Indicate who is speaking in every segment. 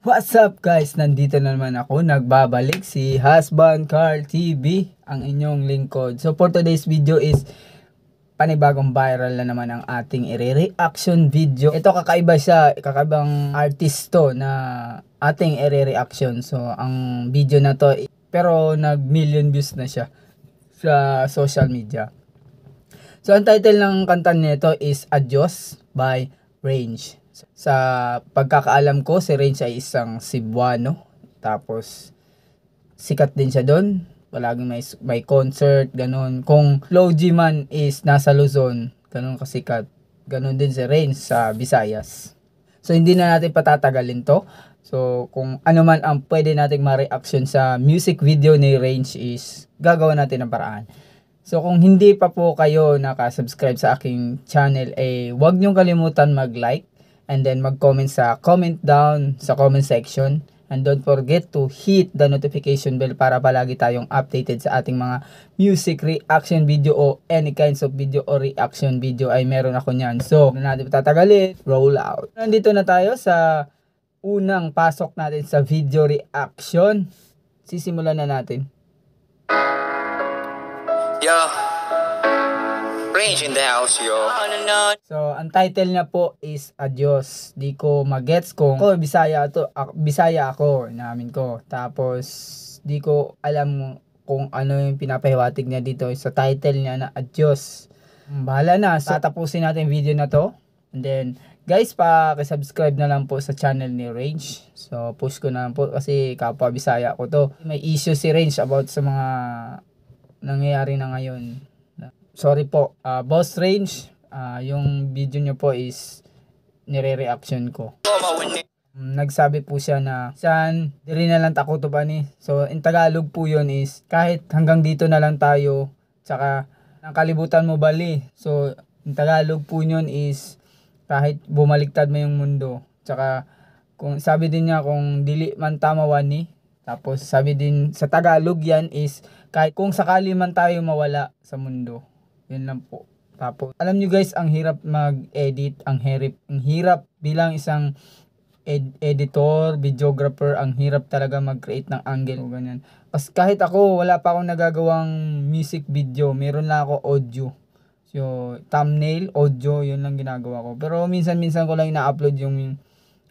Speaker 1: What's up guys? Nandito na naman ako, nagbabalik si Husband Carl TV, ang inyong lingkod. So for today's video is panibagong viral na naman ang ating i-reaction video. Ito kakaiba siya, kakaibang artisto na ating i-reaction. So ang video na to, pero nag-million views na siya sa social media. So ang title ng kanta nito is Adios by Range. Sa pagkakaalam ko, si Range ay isang Cebuano. Tapos sikat din siya doon. Palaging may concert, ganun. Kung Flo G man is nasa Luzon, ganun kasikat. Ganun din si Range sa Visayas. So hindi na natin patatagalin to. So kung ano man ang pwede nating ma-reaction sa music video ni Range is gagawa natin ng paraan. So kung hindi pa po kayo nakasubscribe sa aking channel, huwag niyong kalimutan mag-like and then mag-comment sa comment down sa comment section. And don't forget to hit the notification bell para palagi tayong updated sa ating mga music reaction video o any kinds of video o reaction video ay meron ako niyan. So, na natin patatagalin, roll out. Nandito na tayo sa unang pasok natin sa video reaction. Sisimulan na natin.
Speaker 2: Yo, Range in the house, yo.
Speaker 1: So, ang title niya po is Adios. Di ko magets kung ako Bisaya ako, inamin ko. Tapos, di ko alam kung ano yung pinapahiwatig niya dito sa title niya na Adios. Bahala na. So, tatapusin natin video na to. And then, guys, pa-subscribe na lang po sa channel ni Range. So, push ko na lang po kasi kapwa Bisaya ko to. May issue si Range about sa mga nangyayari na ngayon. Sorry po, Boss Range, yung video nyo po is nire-reaction ko. Nagsabi po siya na saan diri na lang tako to ba ni. So in Tagalog po yun is kahit hanggang dito na lang tayo, tsaka nakalibutan mo bali. So in Tagalog po yun is kahit bumaliktad mo yung mundo. Tsaka kung sabi din niya kung dili man tamawan ni. Tapos sabi din sa Tagalog yan is kahit kung sakali man tayo mawala sa mundo. Yun lang po. Tapos alam nyo guys, ang hirap mag-edit, ang hirap bilang isang editor, videographer, ang hirap talaga mag-create ng angle o ganyan. Kahit ako, wala pa akong nagagawang music video, meron lang ako audio. So thumbnail, audio, yun lang ginagawa ko. Pero minsan-minsan ko lang ina-upload yung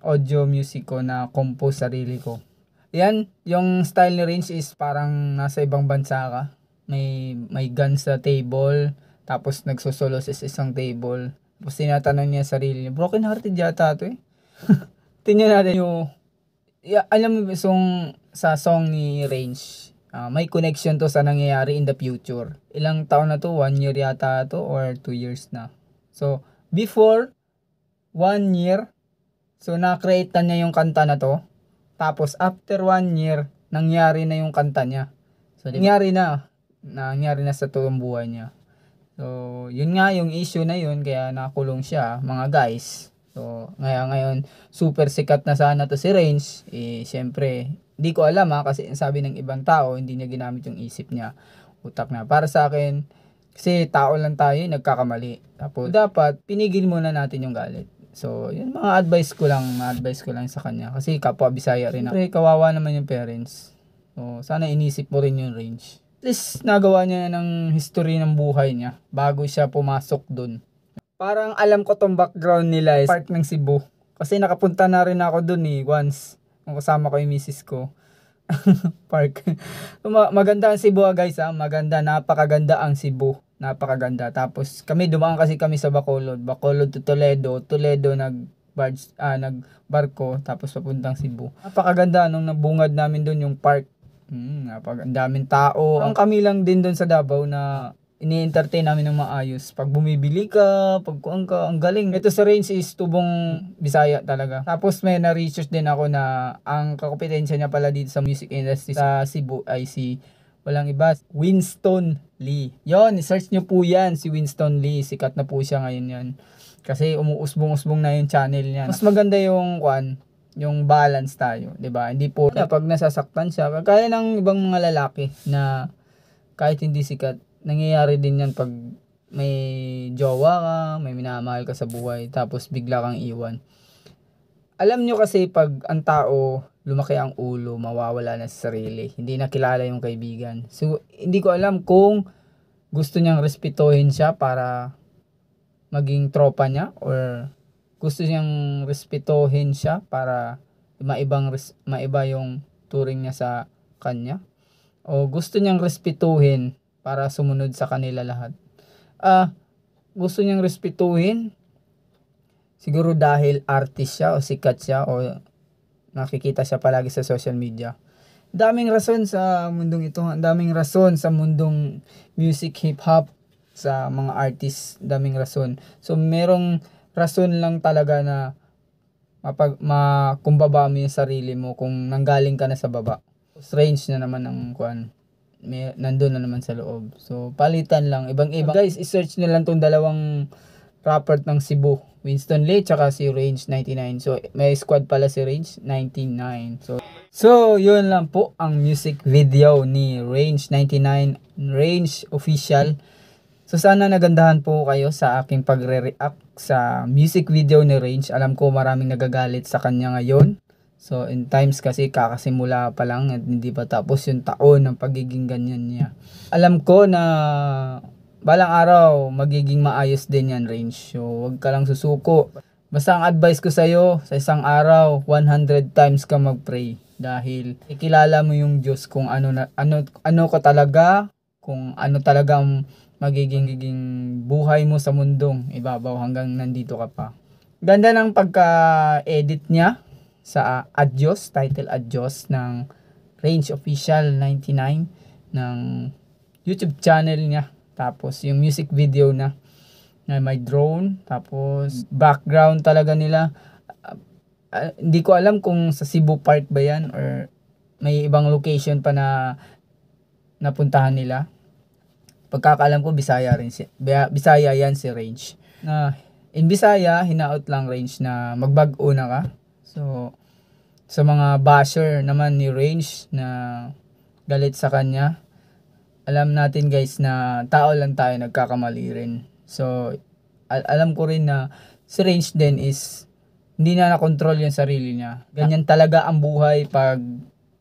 Speaker 1: audio music ko na compose sarili ko. Yan, yung style ni Range is parang nasa ibang bansa ka. May gun sa table, tapos nagsosolo sa isang table. Tapos tinatanong niya sarili niya, broken hearted yata ito eh. Tingnan natin yung, alam mo sa song ni Range, may connection to sa nangyayari in the future. Ilang taon na to, 1 year yata to or 2 years na. So, before 1 year, so na-create na niya yung kanta na to. Tapos after 1 year, nangyari na yung kanta niya. So, nangyari na sa totoong buhay niya. So, yun nga yung issue na yun, kaya nakulong siya, mga guys. So, ngayon, super sikat na sana to si Range. Siyempre, di ko alam kasi sabi ng ibang tao, hindi niya ginamit yung isip niya, utak na. Para sa akin, kasi tao lang tayo, nagkakamali. Tapos, dapat, pinigil muna natin yung galit. So, yun mga advice ko lang sa kanya. Kasi kapwa Bisaya rin ako. Kawawa naman yung parents. So, sana inisip mo rin yung Range. At least nagawa niya ng history ng buhay niya bago siya pumasok dun. Parang alam ko tong background nila is park ng Cebu. Kasi nakapunta na rin ako dun once. Kung kasama ko yung misis ko. Park. Maganda ang Cebu guys Maganda, napakaganda ang Cebu. Napakaganda. Tapos dumaan kasi kami sa Bacolod. Bacolod to Toledo. Toledo nagbarko. Tapos papuntang Cebu. Napakaganda nung nabungad namin dun yung park. Ang daming tao. Ang kami lang din doon sa Davao na ini-entertain namin ng maayos. Pag bumibili ka, ang galing. Ito sa Range is tubong Bisaya talaga. Tapos may na-research din ako na ang kakompetensya niya pala dito sa music industry sa Cebu ay walang iba, Winston Lee. Yon, search nyo po yan, si Winston Lee. Sikat na po siya ngayon yan. Kasi umuusbong-usbong na yung channel niya. Mas maganda yung balance tayo, 'di ba? Hindi po pag nasasaktan siya, kagaya ng ibang mga lalaki na kahit hindi sikat, nangyayari din 'yan pag may jowa ka, may minamahal ka sa buhay, tapos bigla kang iwan. Alam nyo kasi pag ang tao lumaki ang ulo, mawawala na sa sarili. Hindi na kilala yung kaibigan. So, hindi ko alam kung gusto niyang respetuhin siya para maging tropa niya, or gusto niyang respetuhin siya para maiba yung turing niya sa kanya, o gusto niyang respetuhin para sumunod sa kanila lahat. Gusto niyang respetuhin siguro dahil artist siya o sikat siya o nakikita siya palagi sa social media. Daming rason sa mundong ito. Ang daming rason sa mundong music, hip-hop, sa mga artist. Daming rason. So, merong rason lang talaga na kumbaba mo yung sarili mo kung nanggaling ka na sa baba. Strange na naman ang kuan. Nandun na naman sa loob. So, palitan lang. Ibang-ibang. Guys, isearch nyo lang tong dalawang rapper ng Cebu. Winston Lee tsaka si Range 99. So, may squad pala si Range 99. So, yun lang po ang music video ni Range 99, Range Official. So, sana nagandahan po kayo sa aking pagre-react sa music video ni Range. Alam ko maraming nagagalit sa kanya ngayon. So, in times kasi kakasimula pa lang at hindi pa tapos yung taon ng pagiging ganyan niya. Alam ko na balang araw magiging maayos din yan, Range. So, wag ka lang susuko. Basta ang advice ko sa'yo, sa isang araw, 100 times ka mag-pray. Dahil ikilala mo yung Diyos kung ano ka talaga, kung ano talagang magiging buhay mo sa mundong ibabaw hanggang nandito ka pa. Ganda ng pagka-edit niya sa Adios, title Adios ng Range Official 99 ng YouTube channel niya. Tapos yung music video na may drone, tapos background talaga nila. Hindi ko alam kung sa Cebu Park ba yan or may ibang location pa na napuntahan nila. Pagkakaalam ko Bisaya Bisaya yan si Range. Na in Bisaya, hinaot lang Range na magbago na ka. So sa mga basher naman ni Range na galit sa kanya, alam natin guys na tao lang tayo, nagkakamali rin. So, alam ko rin na si Range din is hindi na nakontrol yung sarili niya. Ganyan talaga ang buhay pag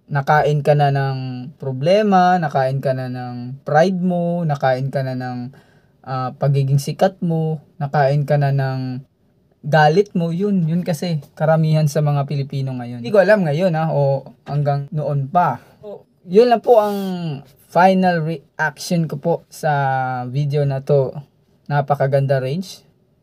Speaker 1: nakain ka na ng problema, nakain ka na ng pride mo, nakain ka na ng pagiging sikat mo, nakain ka na ng galit mo. Yun kasi karamihan sa mga Pilipino ngayon. Hindi ko alam ngayon o hanggang noon pa. So, yun lang po ang final reaction ko po sa video na to. Napakaganda, Range.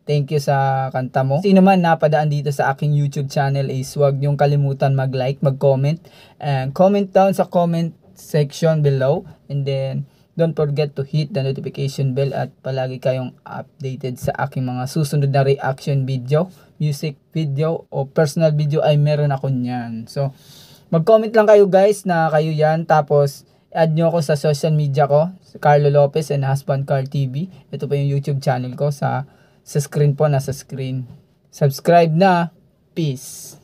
Speaker 1: Thank you sa kanta mo. Sino man napadaan dito sa aking YouTube channel is huwag niyong kalimutan mag-like, mag-comment, and comment down sa comment section below. And then, don't forget to hit the notification bell at palagi kayong updated sa aking mga susunod na reaction video, music video, o personal video ay meron ako niyan. So, mag-comment lang kayo guys na kayo yan. Tapos, add nyo ako sa social media ko, Carlo Lopez and Husband Car TV. Ito pa yung YouTube channel ko. Sa screen po, nasa screen. Subscribe na. Peace.